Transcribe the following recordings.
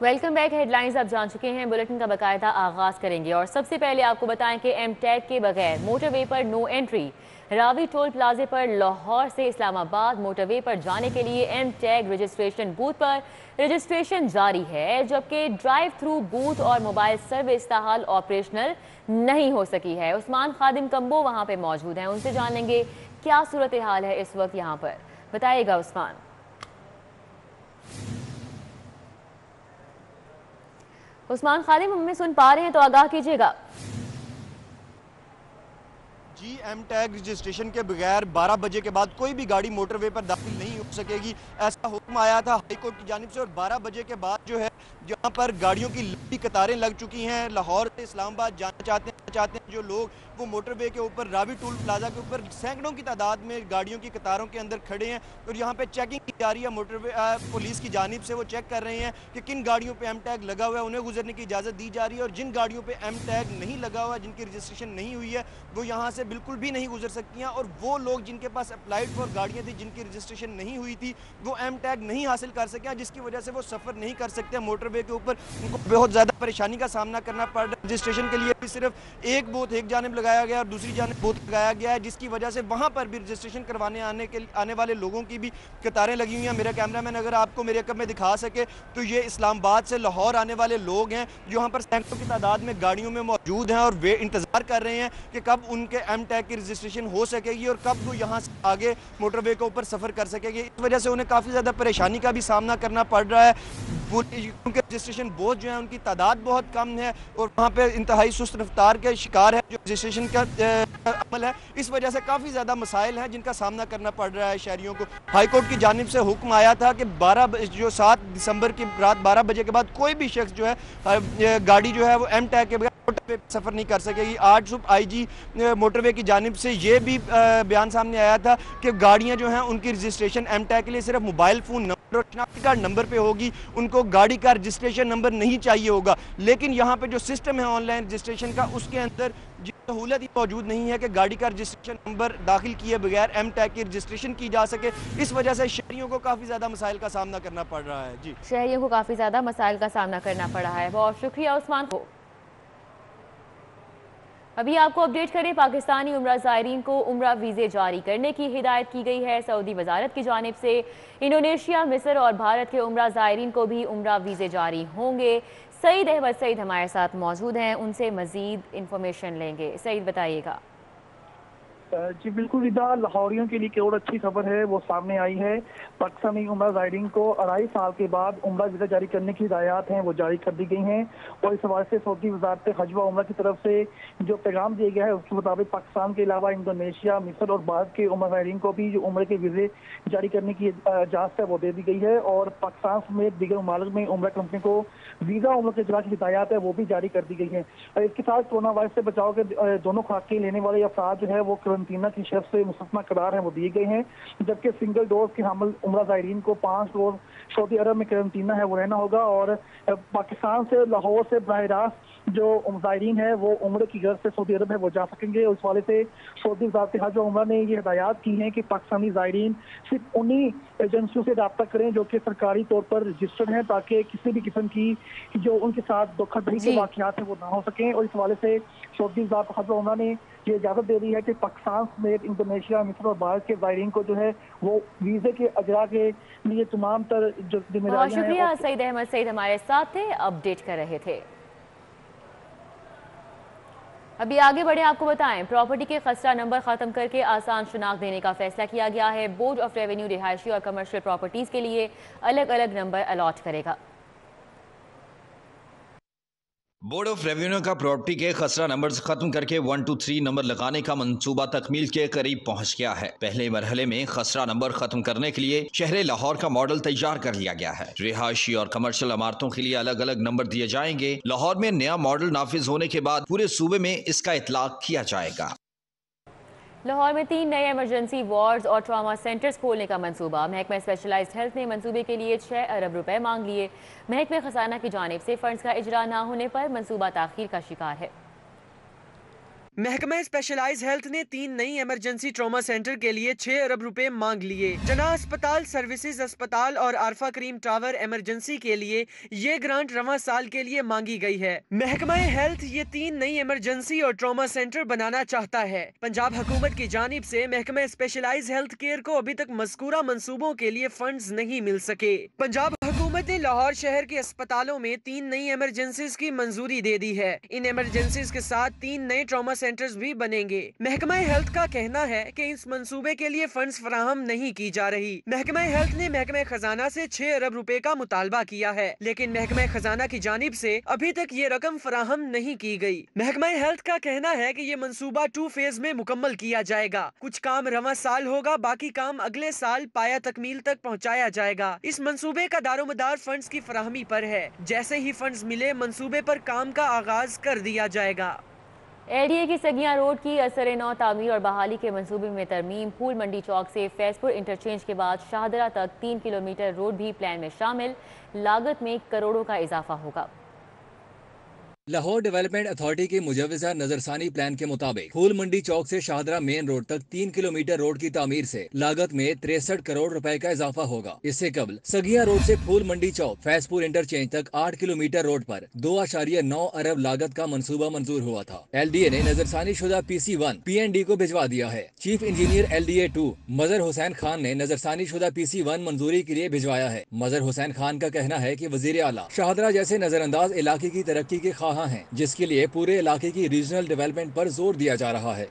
Welcome back. Head lines آپ جان چکے ہیں، بلیٹن کا باقاعدہ آغاز کریں گے اور سب سے پہلے آپ کو بتائیں کہ ایم ٹیگ کے بغیر موٹر وے پر نو انٹری۔ راوی ٹول پلازے پر لاہور سے اسلام آباد موٹر وے پر جانے کے لیے ایم ٹیگ رجسٹریشن بوتھ پر رجسٹریشن جاری ہے، جبکہ ڈرائیو تھرو بوتھ اور موبائل سروس تاحال آپریشنل نہیں ہو سکی ہے۔ عثمان خادم کمبو وہاں پہ موجود ہیں، ان سے جان لیں گے کیا صورتحال ہے اس وقت یہاں پر۔ بتائیے گا عثمان۔ عثمان خادم ہمیں سن پا رہے ہیں تو آگاہ کیجیے گا۔ جی، ایم ٹیگ رجسٹریشن کے بغیر 12 بجے کے بعد کوئی بھی گاڑی موٹر وے پر داخل نہیں ہو سکے گی، ایسا حکم آیا تھا ہائی کورٹ کی جانب سے۔ اور 12 بجے کے بعد جو ہے جہاں پر گاڑیوں کی لمبی قطاریں لگ چکی ہیں، لاہور سے اسلام آباد جانا چاہتے ہیں جو لوگ، وہ موٹر وے کے اوپر راوی ٹول پلازا کے اوپر سینکڑوں کی تعداد میں گاڑیوں کی قطاروں کے اندر کھڑے ہیں اور یہاں پہ چیکنگ کی جا رہی ہے موٹر وے پولیس کی جانب سے۔ وہ چیک کر رہے ہیں کہ کن گاڑیوں پہ ایم ٹیگ لگا ہوا ہے، انہیں گزرنے کی اجازت دی جا رہی ہے، اور جن گاڑیوں پہ ایم ٹیگ نہیں لگا ہوا ہے، جن کی رجسٹریشن نہیں ہوئی ہے، وہ یہاں سے بالکل بھی نہیں گزر سکتی ہیں۔ اور وہ لوگ جن کے پاس اپلائیڈ فور گاڑیاں تھی، جن کی رجسٹریشن نہیں ہوئی تھی، وہ ایم ٹیگ نہیں حاصل کر سکے ہیں، جس کی وجہ سے وہ سفر نہیں کر سکتے موٹر وے کے اوپر۔ ان کو بہت زیادہ پریشانی کا سامنا کرنا پڑ رہا ہے۔ رجسٹریشن کے لیے بھی صرف ایک بوتھ ایک جانب لگایا گیا اور دوسری جانب بوتھ لگایا گیا ہے، جس کی وجہ سے وہاں پر بھی رجسٹریشن کروانے آنے والے لوگوں کی بھی قطاریں لگی ہوئی ہیں۔ میرا کیمرہ مین اگر آپ کو میرے عقب میں دکھا سکے تو یہ اسلام آباد سے لاہور آنے والے لوگ ہیں جو وہاں پر سینکڑوں کی تعداد میں گاڑیوں میں موجود ہیں اور وہ انتظار کر رہے ہیں کہ کب ان کے ایم ٹیگ کی رجسٹریشن ہو سکے گی اور کب وہ یہاں سے آگے موٹر وے کے اوپر سفر کر سکے گی۔ اس وجہ سے انہیں کافی زیادہ پریشانی کا بھی سامنا کرنا پڑ رہا ہے، کیونکہ رجسٹریشن بوتھ جو ہیں ان کی تعداد بہت کم ہے اور وہاں پہ انتہائی سست رفتار کے شکار ہے جو رجسٹریشن کا عمل ہے۔ اس وجہ سے کافی زیادہ مسائل ہیں جن کا سامنا کرنا پڑ رہا ہے شہریوں کو۔ ہائی کورٹ کی جانب سے حکم آیا تھا کہ 7 دسمبر کی رات 12 بجے کے بعد کوئی بھی شخص جو ہے گاڑی جو ہے وہ ایم ٹیگ کے بغیر موٹر وے پہ سفر نہیں کر سکے گی۔ آج صبح آئی جی موٹر وے کی جانب سے یہ بھی بیان سامنے آیا تھا کہ گاڑیاں جو ہیں ان کی رجسٹریشن ایم ٹیگ کے لیے صرف موبائل فون نمبر اور شناختی کارڈ نمبر پہ ہوگی، ان کو گاڑی کا رجسٹریشن نمبر نہیں چاہیے ہوگا۔ لیکن یہاں پہ جو سسٹم ہے آن لائن رجسٹریشن کا، اس کے اندر یہ سہولت ہی موجود نہیں ہے کہ گاڑی کا رجسٹریشن نمبر داخل کیے بغیر ایم ٹیگ کی رجسٹریشن کی جا سکے۔ اس وجہ سے شہریوں کو کافی زیادہ مسائل کا سامنا کرنا پڑ رہا ہے۔ جی، شہریوں کو کافی زیادہ مسائل کا سامنا کرنا پڑ رہا ہے۔ بہت شکریہ عثمان کو۔ ابھی آپ کو اپڈیٹ کریں، پاکستانی عمرہ زائرین کو عمرہ ویزے جاری کرنے کی ہدایت کی گئی ہے سعودی وزارت کی جانب سے۔ انڈونیشیا، مصر اور بھارت کے عمرہ زائرین کو بھی عمرہ ویزے جاری ہوں گے۔ سعید احمد سعید ہمارے ساتھ موجود ہیں، ان سے مزید انفارمیشن لیں گے۔ سعید بتائیے گا۔ جی بالکل ادا، لاہوریوں کے لیے اور اچھی خبر ہے وہ سامنے آئی ہے۔ پاکستانی عمرہ زائرین کو 2.5 سال کے بعد عمرہ ویزا جاری کرنے کی ہدایات ہیں وہ جاری کر دی گئی ہیں، اور اس حوالے سے سعودی وزارت حج و عمرہ کی طرف سے جو پیغام دیا گیا ہے اس کے مطابق پاکستان کے علاوہ انڈونیشیا، مصر اور بھارت کے عمرہ زائرین کو بھی جو عمرے کے ویزے جاری کرنے کی اجازت ہے وہ دے دی گئی ہے، اور پاکستان سمیت دیگر ممالک میں عمرہ کمپنی کو ویزا عمرہ کے اجرا کی ہدایات ہے وہ بھی جاری کر دی گئی ہیں۔ اس کے ساتھ کورونا وائرس سے بچاؤ کے دونوں خوراکیں لینے والے افراد جو ہے وہ قرنطینہ کی شرط سے مستثنی قرار ہیں وہ دیے گئے ہیں، جبکہ سنگل ڈوز کے حامل عمرہ زائرین کو 5 روز سعودی عرب میں قرنطینہ ہے وہ رہنا ہوگا، اور پاکستان سے لاہور سے براہ راست جو زائرین ہے وہ عمرے کی غرض سے سعودی عرب ہے وہ جا سکیں گے۔ اس حوالے سے سعودی وزارت حج و عمرہ نے یہ ہدایات کی ہیں کہ پاکستانی زائرین صرف انہی ایجنسیوں سے رابطہ کریں جو کہ سرکاری طور پر رجسٹرڈ ہیں، تاکہ کسی بھی قسم کی جو ان کے ساتھ دھوکہ دہی کے واقعات ہیں وہ نہ ہو سکیں۔ اور اس حوالے سے سعودی وزارت حج و عمرہ نے یہ اجازت دے دی ہے کہ پاکستان سمیت انڈونیشیا، مصر اور بھارت کے زائرین کو جو ہے وہ ویزے کے اجرا کے لیے تمام تر جو ذمہ بہت داریاں ہیں۔ شکریہ، سعید احمد سعید ہمارے ساتھ تھے، اپڈیٹ کر رہے تھے۔ ابھی آگے بڑھیں، آپ کو بتائیں پراپرٹی کے خسرہ نمبر ختم کر کے آسان شناخت دینے کا فیصلہ کیا گیا ہے۔ بورڈ آف ریونیو رہائشی اور کمرشل پراپرٹیز کے لیے الگ الگ نمبر الاٹ کرے گا۔ بورڈ آف ریونیو کا پراپرٹی کے خسرہ نمبرز ختم کر کے 1 2 3 نمبر لگانے کا منصوبہ تکمیل کے قریب پہنچ گیا ہے۔ پہلے مرحلے میں خسرہ نمبر ختم کرنے کے لیے شہر لاہور کا ماڈل تیار کر لیا گیا ہے۔ رہائشی اور کمرشل عمارتوں کے لیے الگ الگ نمبر دیے جائیں گے۔ لاہور میں نیا ماڈل نافذ ہونے کے بعد پورے صوبے میں اس کا اطلاق کیا جائے گا۔ لاہور میں 3 نئے ایمرجنسی وارڈز اور ٹراما سینٹرز کھولنے کا منصوبہ۔ محکمہ اسپیشلائزڈ ہیلتھ نے منصوبے کے لیے 6 ارب روپے مانگ لیے۔ محکمہ خزانہ کی جانب سے فنڈز کا اجرا نہ ہونے پر منصوبہ تاخیر کا شکار ہے۔ محکمہ اسپیشلائز ہیلتھ نے 3 نئی ایمرجنسی ٹراما سینٹر کے لیے 6 ارب روپے مانگ لیے۔ جناح اسپتال سروسز اسپتال اور عارفہ کریم ٹاور ایمرجنسی کے لیے یہ گرانٹ رواں سال کے لیے مانگی گئی ہے۔ محکمہ ہیلتھ یہ 3 نئی ایمرجنسی اور ٹراما سینٹر بنانا چاہتا ہے۔ پنجاب حکومت کی جانب سے محکمہ اسپیشلائز ہیلتھ کیئر کو ابھی تک مذکورہ منصوبوں کے لیے فنڈز نہیں مل سکے۔ پنجاب حکومت نے لاہور شہر کے اسپتالوں میں 3 نئی ایمرجنسیز کی منظوری دے دی ہے۔ ان ایمرجنسیز کے ساتھ 3 نئے ٹراما سینٹرز بھی بنیں گے۔ محکمہ ہیلتھ کا کہنا ہے کہ اس منصوبے کے لیے فنڈز فراہم نہیں کی جا رہی۔ محکمہ ہیلتھ نے محکمہ خزانہ سے 6 ارب روپے کا مطالبہ کیا ہے، لیکن محکمہ خزانہ کی جانب سے ابھی تک یہ رقم فراہم نہیں کی گئی۔ محکمہ ہیلتھ کا کہنا ہے کہ یہ منصوبہ 2 فیز میں مکمل کیا جائے گا۔ کچھ کام رواں سال ہوگا، باقی کام اگلے سال پایا تکمیل تک پہنچایا جائے گا۔ اس منصوبے کا دار و مدار فنڈز کی فراہمی پر ہے۔ جیسے ہی فنڈز ملے منصوبے پر کام کا آغاز کر دیا جائے گا۔ LDA کی سگیاں روڈ کی اثر نو تعمیر اور بحالی کے منصوبے میں ترمیم۔ پھول منڈی چوک سے فیض پور انٹرچینج کے بعد شاہدرہ تک 3 کلومیٹر روڈ بھی پلان میں شامل، لاگت میں کروڑوں کا اضافہ ہوگا۔ لاہور ڈیولپمنٹ اتھارٹی کے مجوزہ نظرثانی پلان کے مطابق پھول منڈی چوک سے شاہدرہ مین روڈ تک 3 کلومیٹر روڈ کی تعمیر سے لاگت میں 63 کروڑ روپے کا اضافہ ہوگا۔ اس سے قبل سگیاں روڈ سے پھول منڈی چوک فیض پور انٹرچینج تک 8 کلومیٹر روڈ پر 2.9 ارب لاگت کا منصوبہ منظور ہوا تھا۔ LDA نے نظرثانی شدہ PC1 PND کو بھجوا دیا ہے۔ چیف انجینئر LDA 2 مظہر حسین خان نے نظرثانی شدہ PC1 منظوری کے لیے بھجوایا ہے۔ مظہر حسین خان کا کہنا ہے کہ وزیر اعلیٰ شاہدرہ جیسے نظر انداز علاقے کی ترقی کے خواہاں ہیں، جس کے لیے پورے علاقے کی ریجنل ڈیولپمنٹ پر زور دیا جا رہا ہے۔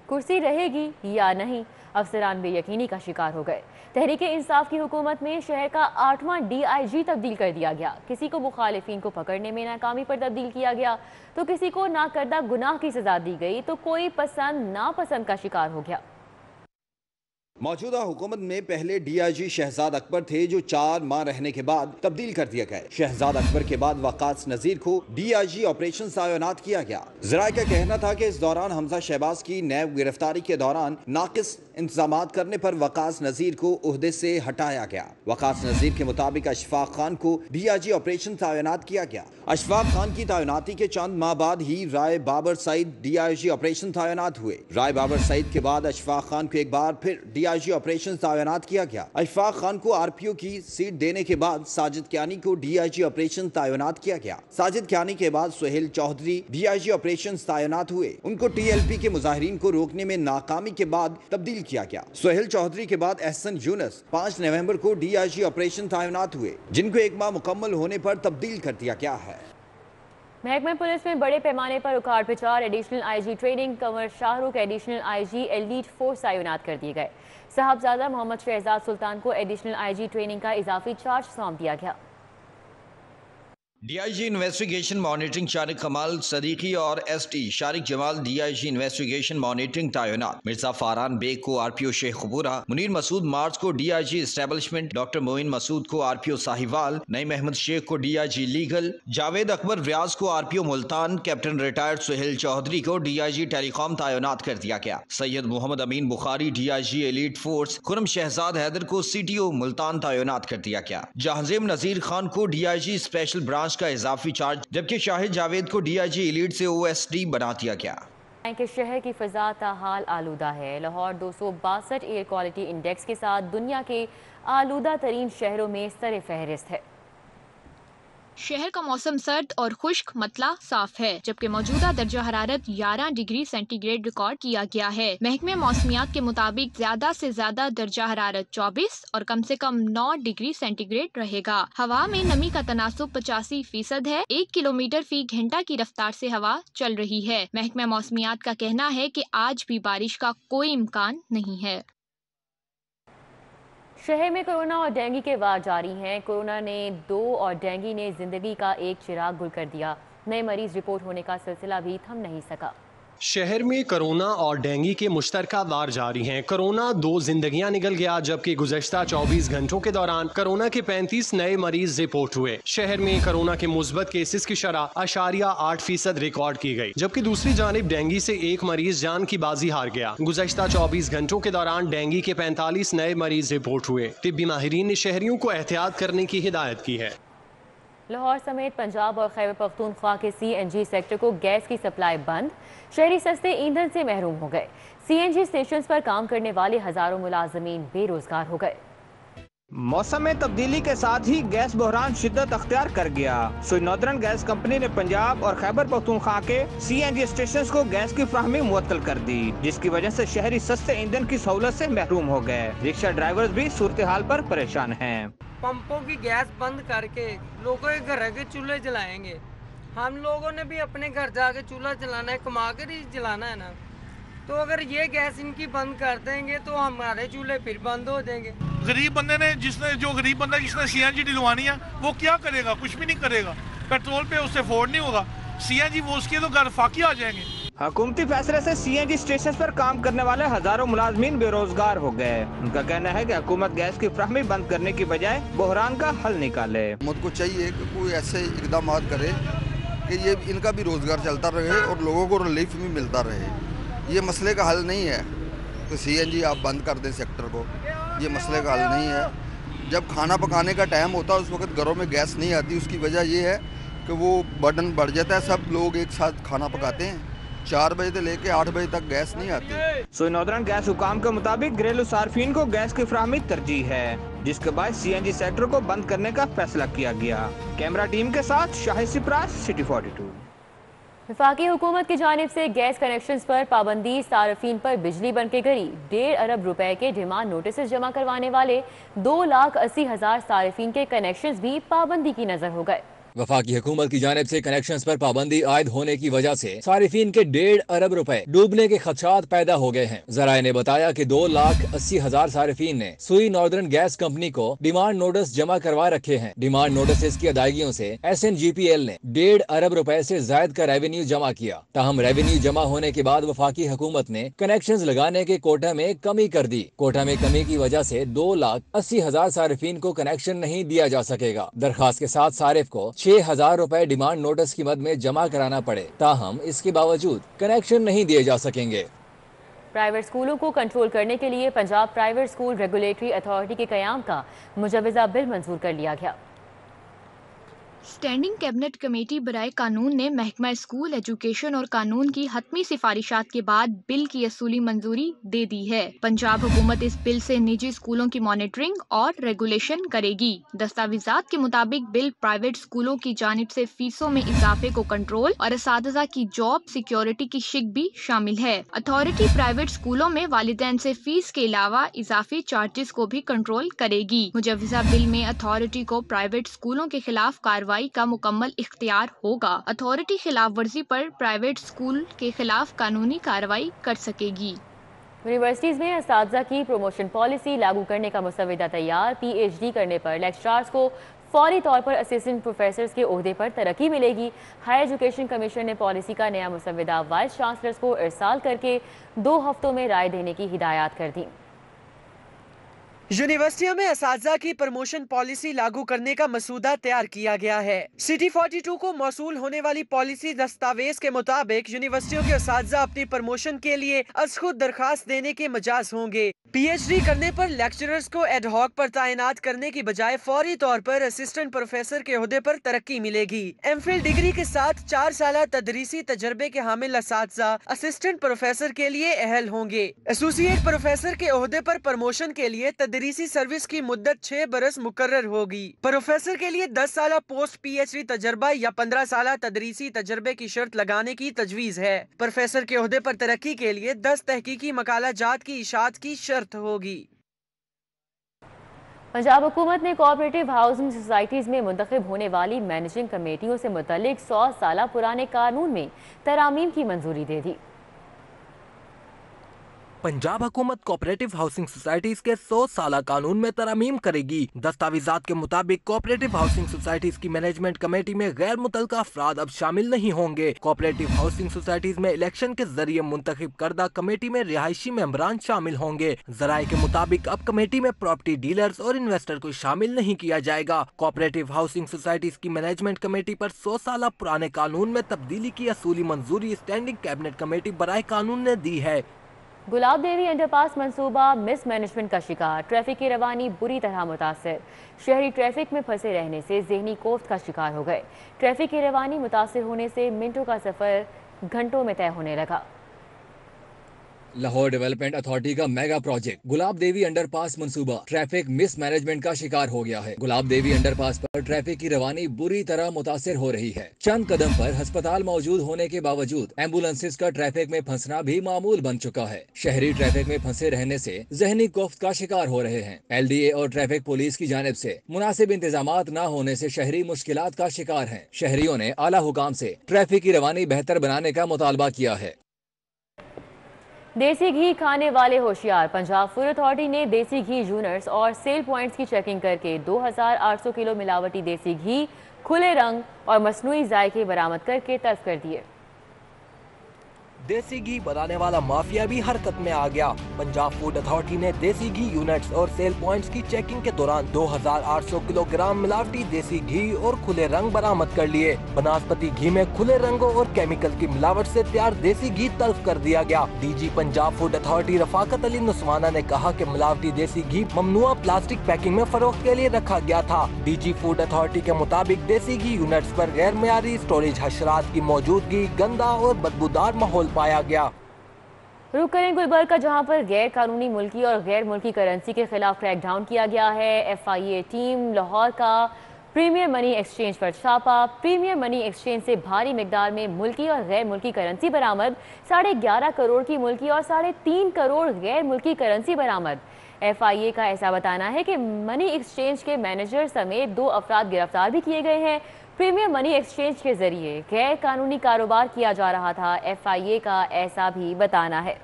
کرسی رہے گی یا نہیں، افسران بے یقینی کا شکار ہو گئے۔ تحریک انصاف کی حکومت میں شہر کا 8واں DIG تبدیل کر دیا گیا۔ کسی کو مخالفین کو پکڑنے میں ناکامی پر تبدیل کیا گیا تو کسی کو ناکردہ گناہ کی سزا دی گئی تو کوئی پسند ناپسند کا شکار ہو گیا۔ موجودہ حکومت میں پہلے DIG شہزاد اکبر تھے جو 4 ماہ رہنے کے بعد تبدیل کر دیا گئے۔ شہزاد اکبر کے بعد وقاص نذیر کو DIG آپریشن تعینات کیا گیا۔ ذرائع کا کہنا تھا کہ اس دوران حمزہ شہباز کی نیب گرفتاری کے دوران ناقص انتظامات کرنے پر وقاص نذیر کو عہدے سے ہٹایا گیا۔ وقاص نذیر کے مطابق اشفاق خان کو DIG آپریشن تعینات کیا گیا۔ اشفاق خان کی تعیناتی کے چند ماہ بعد ہی رائے بابر سعید DIG آپریشن تعینات ہوئے۔ رائے بابر سعید کے بعد اشفاق خان کو ایک بار پھر DIG آپریشن تعینات کیا گیا۔ اشفاق خان کو RPO کی سیٹ دینے کے بعد ساجد کیانی کو DIG آپریشن تعینات کیا گیا۔ ساجد کیانی کے بعد سہیل چودھری DIG آپریشن تعینات ہوئے۔ ان کو TLP کے مظاہرین کو روکنے میں ناکامی کے بعد تبدیل کیا گیا۔ سہیل چودھری کے بعد احسن یونس 5 نومبر کو DIG آپریشن تعینات ہوئے، جن کو 1 ماہ مکمل ہونے پر تبدیل کر دیا گیا ہے۔ محکمہ پولیس میں بڑے پیمانے پر اکھاڑ پچھاڑ، ایڈیشنل IG ٹریننگ کنور Shah Rukh additional IG elite force تعینات کر دیے گئے۔ صاحبزادہ محمد شہزاد سلطان کو ایڈیشنل IG ٹریننگ کا اضافی چارج سونپ دیا گیا۔ DIG investigation monitoring Shariq Kamal Siddiqui اور ST Shariq Jamal DIG investigation monitoring تعینات۔ مرزا فاران بیگ کو RPO شیخ خبورہ، منیر مسعود مارچ کو DIG establishment, doctor Moin Masood کو RPO ساہیوال، نعیم احمد شیخ کو DIG لیگل، جاوید اکبر ریاض کو RPO Multan, captain retired Sohail Chaudhry کو DIG ٹیلی کام تعینات کر دیا گیا۔ Syed Muhammad Amin Bukhari DIG elite force, Khurram Shahzad Haider کو CTO ملتان تعینات کر دیا گیا۔ جہانزیب نذیر خان کو DIG اسپیشل برانچ کا اضافی چارج، جبکہ شاہد جاوید کو DIG ایلیٹ سے OSD بنا دیا گیا۔ کہ شہر کی فضا تاحال آلودہ ہے۔ لاہور 262 ایئر کوالٹی انڈیکس کے ساتھ دنیا کے آلودہ ترین شہروں میں سر فہرست ہے۔ شہر کا موسم سرد اور خشک مطلع صاف ہے، جبکہ موجودہ درجہ حرارت 11 ڈگری سینٹی گریڈ ریکارڈ کیا گیا ہے۔ محکمہ موسمیات کے مطابق زیادہ سے زیادہ درجہ حرارت 24 اور کم سے کم 9 ڈگری سینٹی گریڈ رہے گا۔ ہوا میں نمی کا تناسب 85% ہے۔ 1 کلومیٹر فی گھنٹہ کی رفتار سے ہوا چل رہی ہے۔ محکمہ موسمیات کا کہنا ہے کہ آج بھی بارش کا کوئی امکان نہیں ہے۔ شہر میں کورونا اور ڈینگی کے وار جاری ہیں۔ کورونا نے 2 اور ڈینگی نے زندگی کا ایک چراغ گل کر دیا۔ نئے مریض رپورٹ ہونے کا سلسلہ بھی تھم نہیں سکا۔ شہر میں کرونا اور ڈینگی کے مشترکہ وار جاری ہیں۔ کرونا 2 زندگیاں نگل گیا، جبکہ گزشتہ 24 گھنٹوں کے دوران کرونا کے 35 نئے مریض رپورٹ ہوئے۔ شہر میں کرونا کے مثبت کیسز کی شرح 0.8% ریکارڈ کی گئی، جبکہ دوسری جانب ڈینگی سے 1 مریض جان کی بازی ہار گیا۔ گزشتہ 24 گھنٹوں کے دوران ڈینگی کے 45 نئے مریض رپورٹ ہوئے۔ طبی ماہرین نے شہریوں کو احتیاط کرنے کی ہدایت کی ہے۔ लाहौर समेत पंजाब और खैबर पख्तूनख्वा के CNG सेक्टर को गैस की सप्लाई बंद। शहरी सस्ते ईंधन से महरूम हो गए। CNG स्टेशन पर काम करने वाले हजारों मुलाजमीन बेरोजगार हो गए। मौसम में तब्दीली के साथ ही गैस बहरान शिद्दत अख्तियार कर गया। सुई नॉर्दर्न गैस कंपनी ने पंजाब और खैबर पख्तूनख्वा के CNG स्टेशन को गैस की फ्राहमी मुअत्तल कर दी, जिसकी वजह से शहरी सस्ते ईंधन की सहूलत से महरूम हो गए। रिक्शा ड्राइवर्स भी सूरत हाल पर परेशान हैं। पंपों की गैस बंद करके लोगों के घर के चूल्हे जलाएंगे। हम लोगों ने भी अपने घर जाके चूल्हा जलाना है, कमा कर ही जलाना है ना। तो अगर ये गैस इनकी बंद कर देंगे तो हमारे चूल्हे फिर बंद हो जाएंगे। गरीब बंदे ने जो गरीब बंदा जिसने CNG डलवानी है वो क्या करेगा? कुछ भी नहीं करेगा। पेट्रोल पे उससे अफोर्ड नहीं होगा। CNG वो उसके तो घर फाकी आ जाएंगे। हुकूमती फैसले से CNG स्टेशन पर काम करने वाले हजारों मुलाजमीन बेरोजगार हो गए। उनका कहना है कि हुकूमत गैस की फ्राहमी बंद करने की बजाय बहरान का हल निकाले। हुकूमत को चाहिए कि कोई ऐसे इकदाम करे कि ये इनका भी रोजगार चलता रहे और लोगों को रिलीफ भी मिलता रहे। ये मसले का हल नहीं है तो CNG आप बंद कर दें सेक्टर को, ये मसले का हल नहीं है। जब खाना पकाने का टाइम होता है उस वक्त घरों में गैस नहीं आती, उसकी वजह ये है कि वो बर्डन बढ़ जाता है। सब लोग एक साथ खाना पकाते हैं, 4 बजे से लेके 8 बजे तक गैस नहीं आती। सुई नॉर्दर्न गैस हुकाम के मुताबिक घरेलू सार्फिन को गैस की फ्राहमी तरजीह है, जिसके बाद CNG सेक्टर को बंद करने का फैसला किया गया। कैमरा टीम के साथ शाहिद सिप्रास, सिटी 42। वफाकी हुकूमत की जानिब से गैस कनेक्शंस पर पाबंदी। सार्फिन पर बिजली बन के करीब 1.5 अरब रुपए के डिमांड नोटिस जमा करवाने वाले 2,80,000 सार्फिन के कनेक्शंस भी पाबंदी की नजर हो गए। वफाकी हुकूमत की जानिब से कनेक्शंस पर पाबंदी आयद होने की वजह से सारिफीन के 1.5 अरब रुपए डूबने के खदशात पैदा हो गए हैं। जराए ने बताया कि 2,80,000 सारिफीन ने सुई नॉर्दर्न गैस कंपनी को डिमांड नोटिस जमा करवा रखे हैं। डिमांड नोटिस की अदायगियों से SNGPL ने 1.5 अरब रुपए से जायद का रेवेन्यू जमा किया। ताहम रेवेन्यू जमा होने के बाद वफाकी हुकूमत ने कनेक्शन लगाने के कोटा में कमी कर दी। कोटा में कमी की वजह से 2,80,000 सारिफीन को कनेक्शन नहीं दिया जा सकेगा। दरखास्त के साथ सारिफ को 6,000 रुपए डिमांड नोटिस की मद में जमा कराना पड़े। ताहम इसके बावजूद कनेक्शन नहीं दिए जा सकेंगे। प्राइवेट स्कूलों को कंट्रोल करने के लिए Punjab private school regulatory authority के कयाम का मुजवजा बिल मंजूर कर लिया गया। स्टैंडिंग कैबिनेट कमेटी बराए कानून ने महकमा स्कूल एजुकेशन और कानून की हतमी सिफारिशात के बाद बिल की असूली मंजूरी दे दी है। पंजाब हुकूमत इस बिल से निजी स्कूलों की मॉनिटरिंग और रेगुलेशन करेगी। दस्तावेजात के मुताबिक बिल प्राइवेट स्कूलों की जानिब से फीसों में इजाफे को कंट्रोल और असातिज़ा की जॉब सिक्योरिटी की शिक भी शामिल है। अथॉरिटी प्राइवेट स्कूलों में वालिदैन से फीस के अलावा इजाफी चार्जेस को भी कंट्रोल करेगी। मुजवजा बिल में अथॉरिटी को प्राइवेट स्कूलों के खिलाफ कार्रवाई का मुकम्मल इख्तियार होगा। अथॉरिटी खिलाफ वर्जी पर प्राइवेट स्कूल के खिलाफ कानूनी कार्रवाई कर सकेगी। यूनिवर्सिटीज में असातिज़ा की प्रमोशन पॉलिसी लागू करने का मुसविदा तैयार। PhD करने पर लेक्चरार्स को फौरी तौर पर असिस्टेंट प्रोफेसर्स के ओहदे पर तरक्की मिलेगी। हायर एजुकेशन कमीशन ने पॉलिसी का नया मुसविदा वाइस चांसलर्स को इरसाल करके 2 हफ्तों में राय देने की हिदायत कर दी। यूनिवर्सिटियों में असातिज़ा की प्रमोशन पॉलिसी लागू करने का मसूदा तैयार किया गया है। सिटी 42 को मौसूल होने वाली पॉलिसी दस्तावेज के मुताबिक यूनिवर्सिटियों के असातिज़ा अपनी प्रमोशन के लिए अज खुद दरखास्त देने के मजाज होंगे। PhD करने पर लेक्चरर्स को एडहॉक पर तैनात करने की बजाय फौरी तौर पर असिस्टेंट प्रोफेसर के ओहदे पर तरक्की मिलेगी। MPhil डिग्री के साथ 4 साल तदरीसी तजर्बे के हामिल असातिज़ा असिस्टेंट प्रोफेसर के लिए अहल होंगे। एसोसिएट प्रोफेसर के ओहदे पर प्रमोशन के लिए तदरीसी सर्विस की मुद्दत 6 बरस मुकर्रर होगी। प्रोफेसर के लिए 10 साल पोस्ट PhD तजर्बा या 15 साल तदरीसी तजर्बे की शर्त लगाने की तजवीज है। प्रोफेसर के ओहदे पर तरक्की के लिए 10 तहकीकी मकाला जात की इशात की शर्त होगी। पंजाब हुकूमत ने कोऑपरेटिव हाउसिंग सोसाइटीज में मुंतखब होने वाली मैनेजिंग कमेटियों से मुतल्लिक 100 साल पुराने कानून में तरामीम की मंजूरी दे दी। पंजाब हुकूमत कोऑपरेटिव हाउसिंग सोसाइटीज के 100 साल कानून में तरमीम करेगी। दस्तावेजात के मुताबिक कोऑपरेटिव हाउसिंग सोसाइटीज की मैनेजमेंट कमेटी में गैर मुतल्लका अफराद अब शामिल नहीं होंगे। कोऑपरेटिव हाउसिंग सोसाइटीज में इलेक्शन के जरिए मुंतखब करदा कमेटी में रिहायशी मेंबरान शामिल होंगे। जराये के मुताबिक अब कमेटी में प्रॉपर्टी डीलर्स और इन्वेस्टर को शामिल नहीं किया जाएगा। कोऑपरेटिव हाउसिंग सोसाइटीज की मैनेजमेंट कमेटी पर 100 साल पुराने कानून में तब्दीली की असूली मंजूरी स्टैंडिंग कैबिनेट कमेटी बराए कानून ने दी है। गुलाब देवी अंडरपास मंसूबा मिस मैनेजमेंट का शिकार, ट्रैफिक की रवानी बुरी तरह मुतासर। शहरी ट्रैफिक में फंसे रहने से ज़हनी कोफ्त का शिकार हो गए। ट्रैफिक की रवानी मुतासर होने से मिनटों का सफ़र घंटों में तय होने लगा। लाहौर डेवलपमेंट अथॉरिटी का मेगा प्रोजेक्ट गुलाब देवी अंडरपास मंसूबा ट्रैफिक मिस मैनेजमेंट का शिकार हो गया है। गुलाब देवी अंडरपास पर ट्रैफिक की रवानी बुरी तरह मुतासिर हो रही है। चंद कदम पर अस्पताल मौजूद होने के बावजूद एम्बुलेंसेज का ट्रैफिक में फंसना भी मामूल बन चुका है। शहरी ट्रैफिक में फंसे रहने से ज़हनी कोफ्त का शिकार हो रहे हैं। LDA और ट्रैफिक पुलिस की जानिब से मुनासिब इंतजामात न होने से शहरी मुश्किलात का शिकार हैं। शहरियों ने आला हुकाम से ट्रैफिक की रवानी बेहतर बनाने का मुतालबा किया है। देसी घी खाने वाले होशियार, पंजाब फूड अथॉरिटी ने देसी घी यूनिट्स और सेल पॉइंट्स की चेकिंग करके 2800 किलो मिलावटी देसी घी, खुले रंग और मसनूई जायके बरामद करके तलब कर दिए। देसी घी बनाने वाला माफिया भी हरकत में आ गया। पंजाब फूड अथॉरिटी ने देसी घी यूनिट्स और सेल पॉइंट्स की चेकिंग के दौरान 2800 किलोग्राम मिलावटी देसी घी और खुले रंग बरामद कर लिए। बनास्पति घी में खुले रंगों और केमिकल की मिलावट से तैयार देसी घी तलब कर दिया गया। DG Punjab food authority Rafaqat Ali नुस्वाना ने कहा कि मिलावटी देसी घी ममनुआ प्लास्टिक पैकिंग में फरोख्त के लिए रखा गया था। DG फूड अथॉरिटी के मुताबिक देसी घी यूनिट्स पर गैर मयारी स्टोरेज, हशरात की मौजूदगी, गंदा और बदबूदार माहौल पाया गया। रुक करें गुलबर्ग का, जहां पर गैर कानूनी मुल्की और गैर मुल्की करेंसी के खिलाफ क्रैकडाउन किया गया है। FIA टीम लाहौर का प्रीमियर मनी एक्सचेंज पर छापा। प्रीमियर मनी एक्सचेंज से भारी मिकदार में मुल्की और गैर मुल्की करेंसी बरामद। 11.5 करोड़ की मुल्की और 3.5 करोड़ गैर मुल्की करेंसी बरामद। FIA का ऐसा बताना है कि मनी एक्सचेंज के मैनेजर समेत 2 अफराद गिरफ्तार भी किए गए हैं। प्रीमियर मनी एक्सचेंज के जरिए गैर कानूनी कारोबार किया जा रहा था, FIA का ऐसा भी बताना है।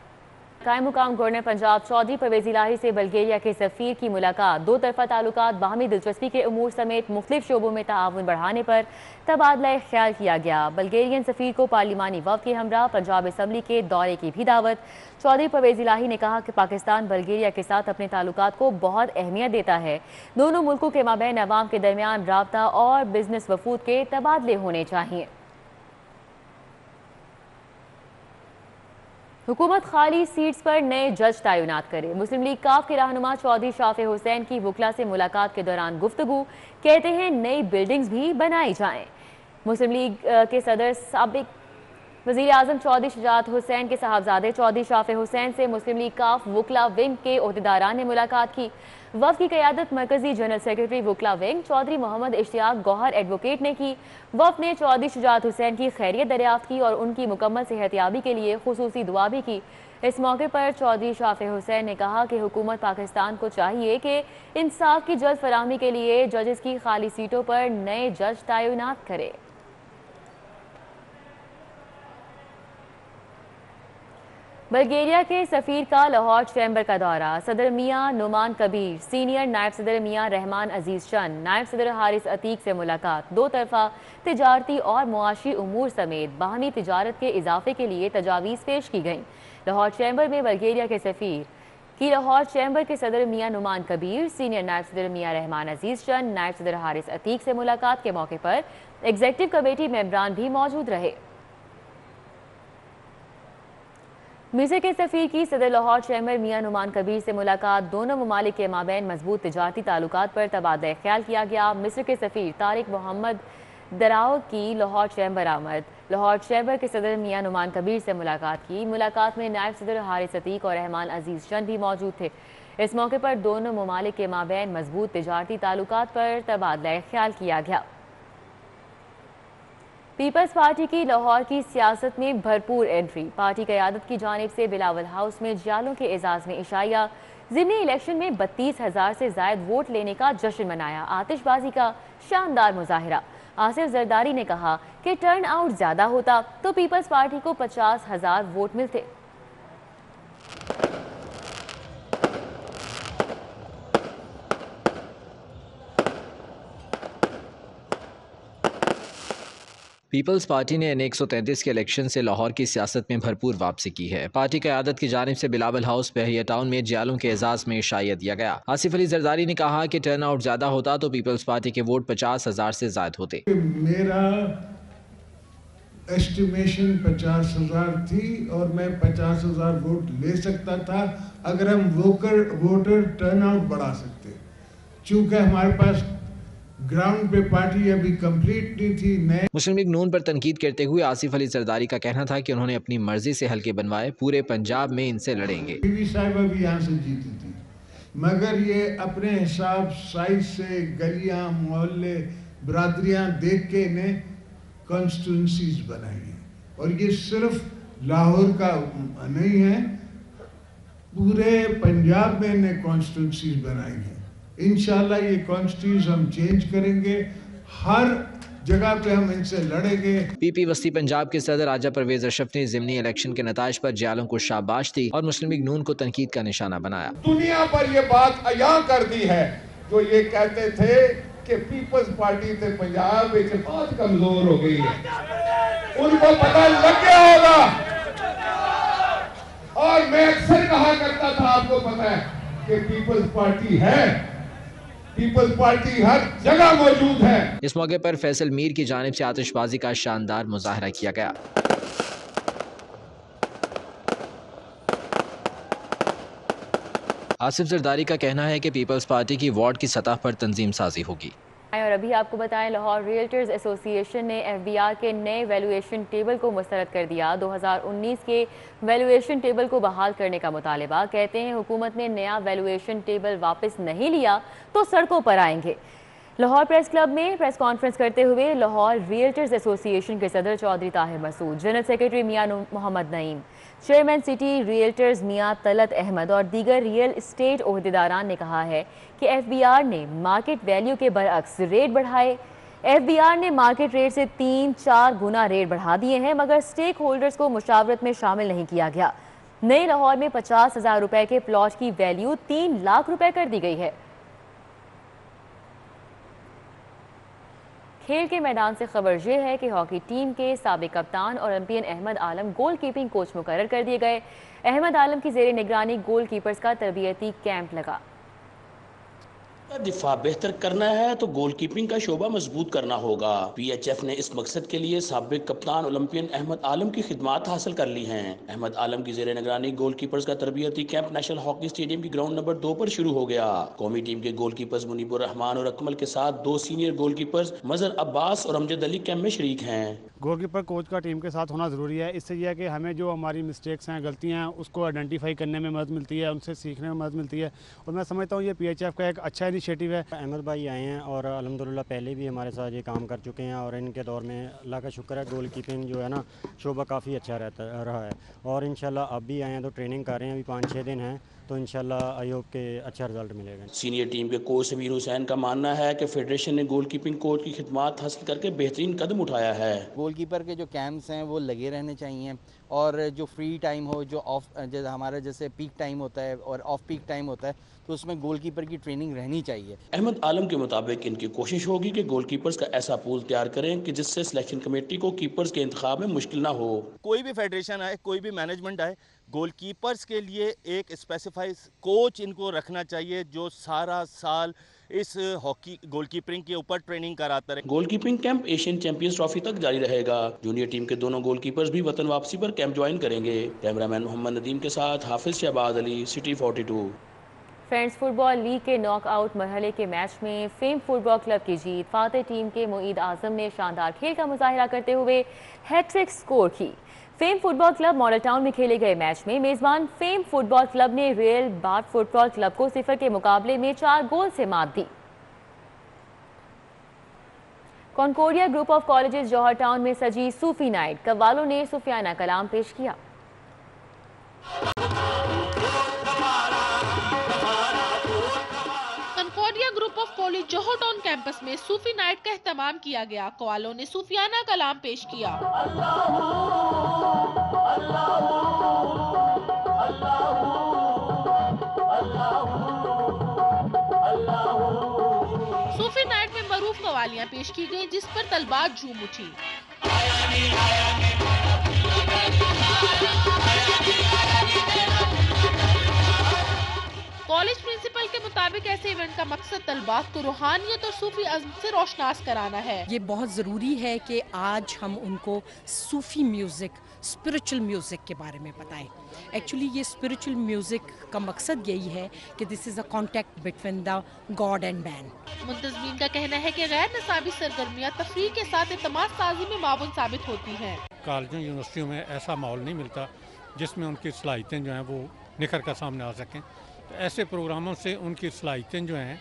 कायम मुकाम गवर्नर पंजाब चौधरी परवेज़ इलाही से बल्गेरिया के सफ़ीर की मुलाकात। 2 तरफ़ा ताल्लुकात, बाहमी दिलचस्पी के उमूर समेत मुख्तलिफ शोबों में ताआवुन बढ़ाने पर तबादला ख्याल किया गया। बल्गेरियन सफ़ीर को पार्लिमानी वफ़द के हमरा पंजाब असम्बली के दौरे की भी दावत। चौधरी परवेज़ इलाही ने कहा कि पाकिस्तान बल्गेरिया के साथ अपने ताल्लुकात को बहुत अहमियत देता है। दोनों मुल्कों के माबैन अवाम के दरमियान राबता और बिजनेस वफूद के तबादले होने चाहिए। हुकूमत खाली सीट्स पर नए जज तैनात करे। मुस्लिम लीग काफ के रहनुमा चौधरी शाफे हुसैन की वकला से मुलाकात के दौरान गुफ्तगू, कहते हैं नई बिल्डिंग्स भी बनाई जाएं। मुस्लिम लीग के सदर साबिक वज़ीर आज़म चौधरी शुजात हुसैन के साहबजादे चौधरी शाफे हुसैन से मुस्लिम लीग काफ वकला विंग के ओहदेदारान ने मुलाकात की। वफ़द की क़यादत मरकजी जनरल सेक्रेटरी वकला विंग चौधरी मोहम्मद इश्तियाक गौहर एडवोकेट ने की। वफ़द ने चौधरी शुजात हुसैन की खैरियत दरियाफ्त की और उनकी मुकम्मल सेहतयाबी के लिए खुसूसी दुआ भी की। इस मौके पर चौधरी शाफे हुसैन ने कहा कि हुकूमत पाकिस्तान को चाहिए कि इंसाफ की जल्द फराहमी के लिए जजेस की खाली सीटों पर नए जज तैनात करे। बल्गेरिया के सफ़ीर का लाहौर चैम्बर का दौरा। सदर मियाँ नुमान कबीर, सीनियर नायब सदर मियाँ रहमान अजीज़ चंद, नायब सदर हारिस अतीक से मुलाकात। 2 तरफ़ा तिजारती और मुआशी उमूर समेत बाहमी तिजारत के इजाफे के लिए तजावीज़ पेश की गईं। लाहौर चैम्बर में बल्गेरिया के सफ़ीर की लाहौर चैम्बर के सदर मियाँ नुमान कबीर, सीनियर नायब सदर मियाँ रहमान अजीज़ चंद, नायब सदर हारिस अतीक से मुलाकात के मौके पर एग्जीक्यूटिव कमेटी मेंबरान भी मौजूद रहे। मिस्र के सफ़ीर की सदर लाहौर चैम्बर मियाँ नुमान कबीर से मुलाकात। दोनों ममालिक के माबैन मजबूत तिजारती ताल्लुकात पर तबादला ख्याल किया गया। मिस्र के सफ़ीर तारिक मोहम्मद दराओ की लाहौर चैम्बर आमद। लाहौर चैम्बर के सदर मियाँ नुमान कबीर से मुलाकात की। मुलाकात में नायब सदर हारिस अतीक और रहमान अजीज़ चंद भी मौजूद थे। इस मौके पर दोनों ममालिक के माबैन मजबूत तिजारती ताल्लुकात पर तबादला ख्याल किया गया। पीपल्स पार्टी की लाहौर की सियासत में भरपूर एंट्री। पार्टी क़यादत की जानिब से बिलावल हाउस में जियालों के एजाज़ में इशाया। ज़िमनी इलेक्शन में 32,000 से ज़ायद वोट लेने का जश्न मनाया। आतिशबाजी का शानदार मुजाहिरा। आसिफ जरदारी ने कहा कि टर्न आउट ज़्यादा होता तो पीपल्स पार्टी को 50,000 वोट मिलते। पीपल्स पार्टी ने N133 के इलेक्शन से लाहौर की सियासत में भरपूर वापसी की है। पार्टी क़यादत की जानिब से बिलावल हाउस बहरिया टाउन में जियालों के एजाज में इशाया दिया गया। आसिफ अली जरदारी ने कहा कि टर्न आउट ज्यादा होता तो पीपल्स पार्टी के वोट 50,000 से ज्यादा होते। मेरा एस्टिमेशन 50,000 थी और मैं 50,000 वोट ले सकता था अगर हम वोटर टर्नआउट बढ़ा सकते। चूँकि हमारे पास ग्राउंड पे पार्टी अभी कंप्लीट नहीं थी। नए मुस्लिम लीग नून पर तनकीद करते हुए आसिफ अली जरदारी का कहना था कि उन्होंने अपनी मर्जी से हल्के बनवाए, पूरे पंजाब में इनसे लड़ेंगे। बीवी साहिबा भी यहाँ से जीती थी, मगर ये अपने हिसाब साइज से गलियां मोहल्ले बरादरियां देख के इन्हें कॉन्स्टिट्यूंसीज बनाई हैं। और ये सिर्फ लाहौर का नहीं है, पूरे पंजाब में इन्हें कॉन्स्टिट्यूंसीज बनाई हैं। इंशाल्लाह ये कॉन्स्टिट्यूंसी हम चेंज करेंगे, हर जगह पे हम इनसे लड़ेंगे। पीपी वस्ती पंजाब के सदर राजा परवेज अशरफ ने ज़िमनी इलेक्शन के नताइज पर जियालों को शाबाश दी और मुस्लिम लीग नून को तनकीद का निशाना बनाया। दुनिया पर ये बात अया कर दी है जो ये कहते थे कि पीपल्स पार्टी से पंजाब में बहुत कमजोर हो गई है, उनको पता लग गया होगा। और मैं अक्सर कहा करता था, आपको पता है कि पीपल्स पार्टी है, पीपल्स पार्टी हर जगह मौजूद है। इस मौके पर फैसल मीर की जानिब से आतिशबाजी का शानदार मुजाहरा किया गया। आसिफ जरदारी का कहना है कि पीपल्स पार्टी की वार्ड की सतह पर तंजीम साजी होगी। और अभी आपको बताएं, लाहौर रियल्टर्स एसोसिएशन ने एफबीआर के नए वैल्यूएशन टेबल को मुस्तरद कर दिया। 2019 के वैल्यूएशन टेबल को बहाल करने का मुतालबा। कहते हैं हुकूमत ने नया वैल्यूएशन टेबल वापस नहीं लिया तो सड़कों पर आएंगे। लाहौर प्रेस क्लब में प्रेस कॉन्फ्रेंस करते हुए लाहौर रियल्टर्स एसोसिएशन के सदर Chaudhry Tahir Masood, general secretary Mian Mohammad Naeem, chairman city realtors Mian Talat Ahmed और दीगर रियल इस्टेट ओहदेदारान ने कहा है कि एफबीआर ने मार्केट वैल्यू के बरअक्स रेट बढ़ाए। एफबीआर ने मार्केट रेट से 3-4 गुना रेट बढ़ा दिए हैं, मगर स्टेक होल्डर्स को मुशावरत में शामिल नहीं किया गया। नए लाहौर में 50,000 रुपए के प्लॉट की वैल्यू 3 लाख रुपए कर दी गई है। खेल के मैदान से खबर यह है कि हॉकी टीम के साबिक कप्तान ओलंपियन अहमद आलम गोल कीपिंग कोच मुकर्रर कर दिए गए। अहमद आलम की जेर निगरानी गोल कीपर्स का तरबियती कैंप लगा। दिफा बेहतर करना है तो गोल कीपिंग का शोबा मजबूत करना होगा। पीएचएफ ने इस मकसद के लिए साबिक कप्तान ओलंपियन अहमद आलम की खिदमात हासिल कर ली हैं। अहमद आलम की जेर निगरानी गोल कीपर्स का तरबियती कैंप नेशनल हॉकी स्टेडियम की ग्राउंड नंबर 2 पर शुरू हो गया। कौमी टीम के गोल कीपर्स मुनीबुर रहमान और अकमल के साथ 2 सीनियर गोल कीपर्स मजहर अब्बास और अमजद अली कैंप में शरीक हैं। गोलकीपर कोच का टीम के साथ होना ज़रूरी है। इससे यह है कि हमें जो हमारी मिस्टेक्स हैं, गलतियां हैं, उसको आइडेंटिफाई करने में मदद मिलती है, उनसे सीखने में मदद मिलती है। और मैं समझता हूँ ये पीएचएफ का एक अच्छा इनिशिएटिव है। अहमद भाई आए हैं और अल्हम्दुलिल्लाह पहले भी हमारे साथ ये काम कर चुके हैं और इनके दौर में अल्लाह का शुक्र है गोल कीपिंग जो है ना शोबा काफ़ी अच्छा रहा है। और इंशाल्लाह अब भी आए हैं तो ट्रेनिंग कर रहे हैं, अभी 5-6 दिन हैं, तो इंशाल्लाह आई होप के अच्छा रिजल्ट मिलेगा। सीनियर टीम के कोच समीर हुसैन का मानना है कि फेडरेशन ने गोल कीपिंग कोच की खिदमात हासिल करके बेहतरीन कदम उठाया है। गोल कीपर के जो कैंप्स हैं वो लगे रहने चाहिए और जो फ्री टाइम हो, जो ऑफ हमारा जैसे पीक टाइम होता है और ऑफ पीक टाइम होता है, तो उसमें गोल कीपर की ट्रेनिंग रहनी चाहिए। अहमद आलम के मुताबिक इनकी कोशिश होगी कि गोल कीपर्स का ऐसा पूल तैयार करें कि जिससे सिलेक्शन कमेटी को कीपर्स के इंतखाब में मुश्किल ना हो। कोई भी फेडरेशन आए, कोई भी मैनेजमेंट आए, गोलकीपर्स के लिए एक स्पेसिफाइड कोच इनको रखना चाहिए जो सारा साल इस हॉकी गोलकीपिंग के ऊपर ट्रेनिंग कराता रहे। Goalkeeping camp Asian champions trophy तक जारी रहेगा। जूनियर टीम के दोनों गोलकीपर्स भी वतन वापसी पर कैंप ज्वाइन करेंगे। कैमरामैन मोहम्मद नदीम के साथ Hafiz Shahbaz Ali, city 42। Friends football league के नॉकआउट मरहले के मैच में फेम फुटबॉल क्लब की जीत। फातेह टीम के मुईद आजम ने शानदार खेल का मुजाहिरा करते हुए हैट्रिक स्कोर की। Fame football club model town में खेले गए मैच में मेजबान फेम फुटबॉल क्लब ने रियल बाट फुटबॉल क्लब को 0 के मुकाबले में 4 गोल से मात दी। Concordia group of colleges Johar town में सजी सूफी नाइट, कव्वालों ने सूफियाना कलाम पेश किया। Concordia group of college Johar town campus में सूफी नाइट का एहतमाम किया गया। कव्वालों ने सूफियाना कलाम पेश किया। सूफी नाइट में मरूफ कवालियां पेश की गई जिस पर तलबात झूम उठी। कॉलेज प्रिंसिपल के के मुताबिक ऐसे इवेंट का मकसद तलबात को रूहानियत और सूफी अज़्म से रोशनास कराना है। ये बहुत ज़रूरी है कि आज हम उनको सूफी म्यूज़िक, स्पिरिचुअल म्यूज़िक के बारे में बताएं। एक्चुअली ये स्पिरिचुअल म्यूज़िक का मकसद यही है कि this is a contact between the God and man. मुंतज़मीन का कहना है कि गैर निसाबी सरगर्मियाँ तफरीह के साथ एतमाद साजी में मावन साबित होती हैं। कॉलेजों यूनिवर्सिटियों में ऐसा माहौल नहीं मिलता जिसमें उनकी सलाहियतें जो हैं वो निखर कर सामने आ सकें। तो ऐसे प्रोग्रामों से उनकी सलाहियतें जो हैं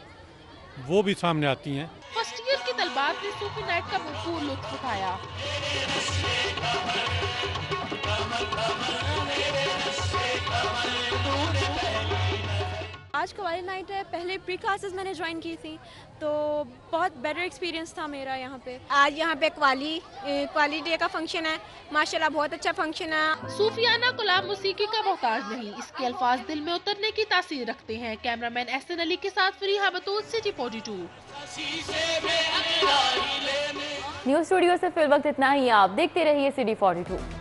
वो भी सामने आती हैं। फर्स्ट ईयर की तलबात ने सूफी नाइट का भरपूर लुत्फ उठाया। आज कवाली नाइट है, पहले प्री क्लासेस मैंने ज्वाइन की थी तो बहुत बेटर एक्सपीरियंस था मेरा यहाँ पे। आज यहाँ पे क्वाली डे का फंक्शन है, माशाल्लाह बहुत अच्छा फंक्शन है। सूफियाना कलाम मौसीकी का मोहताज नहीं, इसके अल्फाज दिल में उतरने की तासीर रखते हैं। कैमरामैन एहसन अली के साथ फरीहा बतूल, सिटी 42। न्यूज़ स्टूडियो से फिल वक्त इतना ही। आप देखते रहिए सिटी 42।